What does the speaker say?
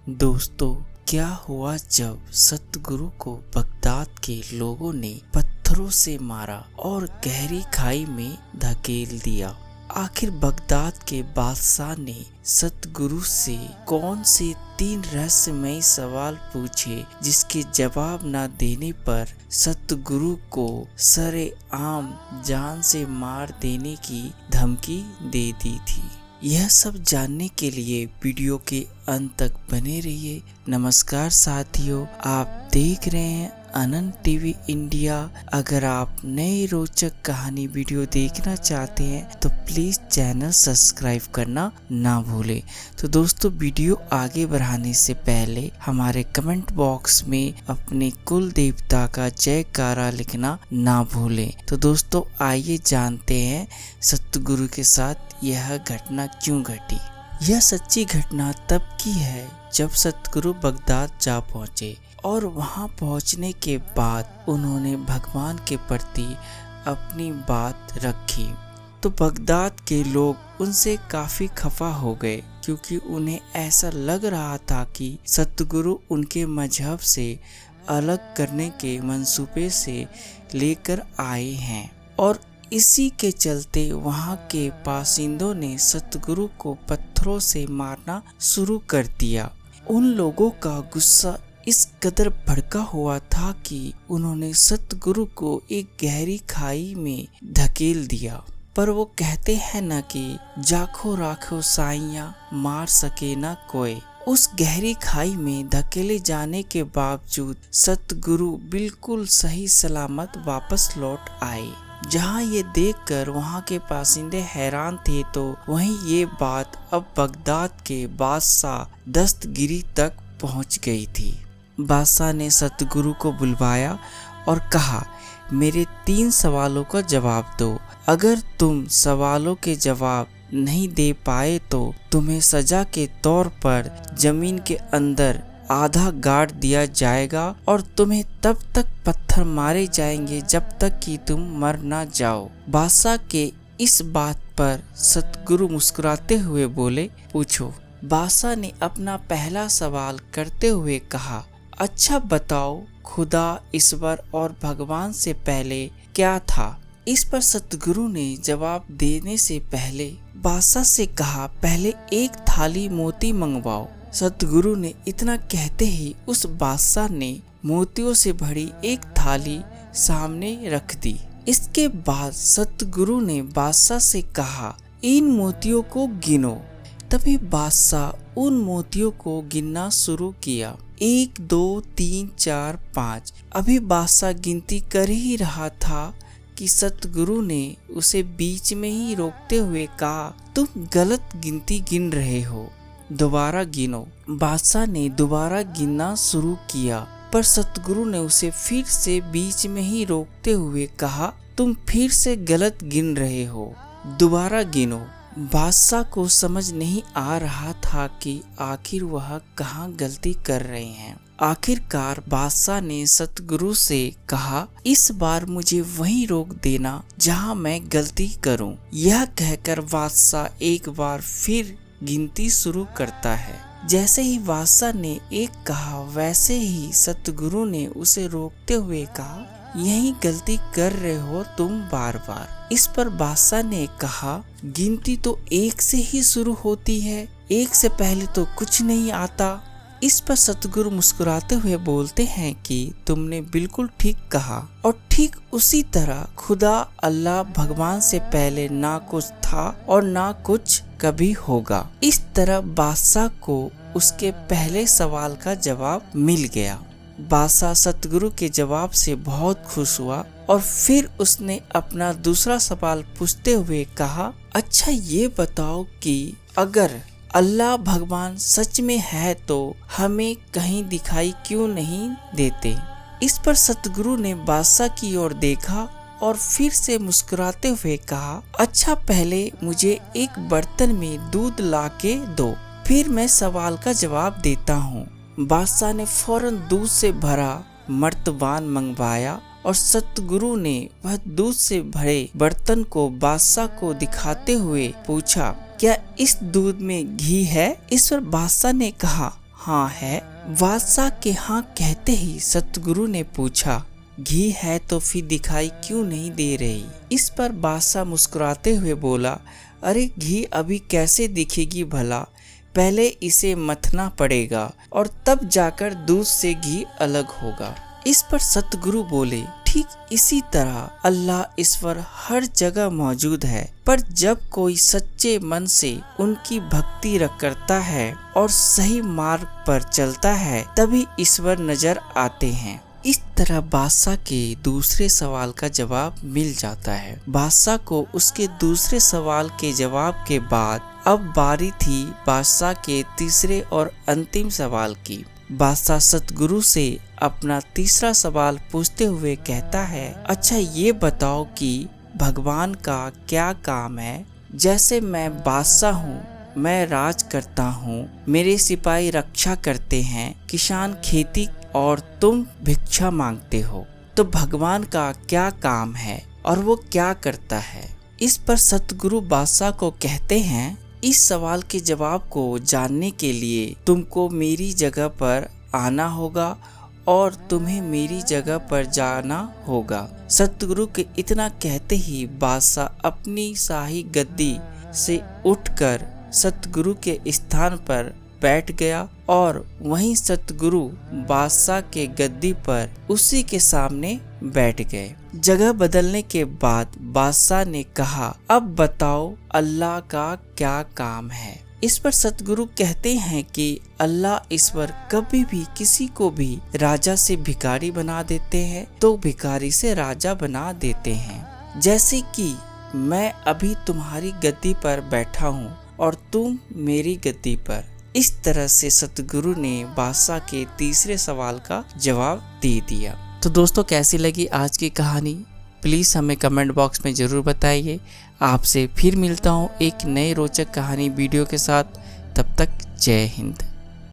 दोस्तों, क्या हुआ जब सतगुरु को बगदाद के लोगों ने पत्थरों से मारा और गहरी खाई में धकेल दिया। आखिर बगदाद के बादशाह ने सतगुरु से कौन से 3 रहस्यमयी सवाल पूछे जिसके जवाब न देने पर सतगुरु को सरेआम जान से मार देने की धमकी दे दी थी। यह सब जानने के लिए वीडियो के अंत तक बने रहिए। नमस्कार साथियों, आप देख रहे हैं अनंत टीवी इंडिया। अगर आप नई रोचक कहानी वीडियो देखना चाहते हैं तो प्लीज चैनल सब्सक्राइब करना ना भूलें। तो दोस्तों, वीडियो आगे बढ़ाने से पहले हमारे कमेंट बॉक्स में अपने कुल देवता का जयकारा लिखना ना भूलें। तो दोस्तों, आइए जानते हैं सतगुरु के साथ यह घटना क्यों घटी। यह सच्ची घटना तब की है जब सतगुरु बगदाद जा पहुँचे और वहां पहुंचने के बाद उन्होंने भगवान के प्रति अपनी बात रखी तो बगदाद के लोग उनसे काफी खफा हो गए, क्योंकि उन्हें ऐसा लग रहा था कि सतगुरु उनके मजहब से अलग करने के मंसूबे से लेकर आए हैं। और इसी के चलते वहां के बासिंदों ने सतगुरु को पत्थरों से मारना शुरू कर दिया। उन लोगों का गुस्सा इस कदर भड़का हुआ था कि उन्होंने सतगुरु को एक गहरी खाई में धकेल दिया। पर वो कहते हैं न कि जाखो राखो साइया मार सके न कोई। उस गहरी खाई में धकेले जाने के बावजूद सतगुरु बिल्कुल सही सलामत वापस लौट आए। जहाँ ये देखकर वहाँ के बासिंदे हैरान थे, तो वहीं ये बात अब बगदाद के बादशाह दस्तगिरी तक पहुँच गई थी। बादशाह ने सतगुरु को बुलवाया और कहा, मेरे 3 सवालों का जवाब दो। अगर तुम सवालों के जवाब नहीं दे पाए तो तुम्हें सजा के तौर पर जमीन के अंदर आधा गाड़ दिया जाएगा और तुम्हें तब तक पत्थर मारे जाएंगे जब तक कि तुम मर ना जाओ। बादशाह के इस बात पर सतगुरु मुस्कुराते हुए बोले, पूछो। बादशाह ने अपना पहला सवाल करते हुए कहा, अच्छा बताओ, खुदा, ईश्वर और भगवान से पहले क्या था? इस पर सतगुरु ने जवाब देने से पहले बादशाह से कहा, पहले एक थाली मोती मंगवाओ। सतगुरु ने इतना कहते ही उस बादशाह ने मोतियों से भरी एक थाली सामने रख दी। इसके बाद सतगुरु ने बादशाह से कहा, इन मोतियों को गिनो। तभी बादशाह उन मोतियों को गिनना शुरू किया। 1 2 3 4 5। अभी बादशाह गिनती कर ही रहा था कि सतगुरु ने उसे बीच में ही रोकते हुए कहा, तुम गलत गिनती गिन रहे हो, दोबारा गिनो। बादशाह ने दोबारा गिनना शुरू किया, पर सतगुरु ने उसे फिर से बीच में ही रोकते हुए कहा, तुम फिर से गलत गिन रहे हो, दोबारा गिनो। बादशाह को समझ नहीं आ रहा था कि आखिर वह कहाँ गलती कर रहे हैं। आखिरकार बादशाह ने सतगुरु से कहा, इस बार मुझे वहीं रोक देना जहाँ मैं गलती करूँ। यह कहकर बादशाह एक बार फिर गिनती शुरू करता है। जैसे ही बादशाह ने एक कहा, वैसे ही सतगुरु ने उसे रोकते हुए कहा, यही गलती कर रहे हो तुम बार बार। इस पर बादशाह ने कहा, गिनती तो 1 से ही शुरू होती है, 1 से पहले तो कुछ नहीं आता। इस पर सतगुरु मुस्कुराते हुए बोलते हैं कि तुमने बिल्कुल ठीक कहा, और ठीक उसी तरह खुदा अल्लाह भगवान से पहले ना कुछ था और ना कुछ कभी होगा। इस तरह बादशाह को उसके पहले सवाल का जवाब मिल गया। बादशाह सतगुरु के जवाब से बहुत खुश हुआ और फिर उसने अपना दूसरा सवाल पूछते हुए कहा, अच्छा ये बताओ कि अगर अल्लाह भगवान सच में है तो हमें कहीं दिखाई क्यों नहीं देते? इस पर सतगुरु ने बादशाह की ओर देखा और फिर से मुस्कुराते हुए कहा, अच्छा पहले मुझे एक बर्तन में दूध लाके दो, फिर मैं सवाल का जवाब देता हूँ। बादशाह ने फौरन दूध से भरा मर्तबान मंगवाया और सतगुरु ने वह दूध से भरे बर्तन को बादशाह को दिखाते हुए पूछा, क्या इस दूध में घी है? इस पर बादशाह ने कहा, हाँ है। बादशाह के हाँ कहते ही सतगुरु ने पूछा, घी है तो फिर दिखाई क्यों नहीं दे रही? इस पर बादशाह मुस्कुराते हुए बोला, अरे घी अभी कैसे दिखेगी भला, पहले इसे मथना पड़ेगा और तब जाकर दूध से घी अलग होगा। इस पर सतगुरु बोले, ठीक इसी तरह अल्लाह ईश्वर हर जगह मौजूद है, पर जब कोई सच्चे मन से उनकी भक्ति करता है और सही मार्ग पर चलता है तभी ईश्वर नजर आते हैं। इस तरह बादशाह के दूसरे सवाल का जवाब मिल जाता है। बादशाह को उसके दूसरे सवाल के जवाब के बाद अब बारी थी बादशाह के तीसरे और अंतिम सवाल की। बादशाह सतगुरु से अपना तीसरा सवाल पूछते हुए कहता है, अच्छा ये बताओ कि भगवान का क्या काम है? जैसे मैं बादशाह हूँ, मैं राज करता हूँ, मेरे सिपाही रक्षा करते हैं, किसान खेती और तुम भिक्षा मांगते हो, तो भगवान का क्या काम है और वो क्या करता है? इस पर सतगुरु बादशाह को कहते हैं, इस सवाल के जवाब को जानने के लिए तुमको मेरी जगह पर आना होगा और तुम्हें मेरी जगह पर जाना होगा। सतगुरु के इतना कहते ही बादशाह अपनी शाही गद्दी से उठकर सतगुरु के स्थान पर बैठ गया और वहीं सतगुरु बादशाह के गद्दी पर उसी के सामने बैठ गए। जगह बदलने के बाद बादशाह ने कहा, अब बताओ अल्लाह का क्या काम है? इस पर सतगुरु कहते हैं कि अल्लाह ईश्वर कभी भी किसी को भी राजा से भिखारी बना देते हैं तो भिखारी से राजा बना देते हैं। जैसे कि मैं अभी तुम्हारी गद्दी पर बैठा हूँ और तुम मेरी गद्दी पर। इस तरह से सतगुरु ने बादशाह के तीसरे सवाल का जवाब दे दिया। तो दोस्तों, कैसी लगी आज की कहानी? प्लीज़ हमें कमेंट बॉक्स में ज़रूर बताइए। आपसे फिर मिलता हूँ एक नए रोचक कहानी वीडियो के साथ। तब तक जय हिंद।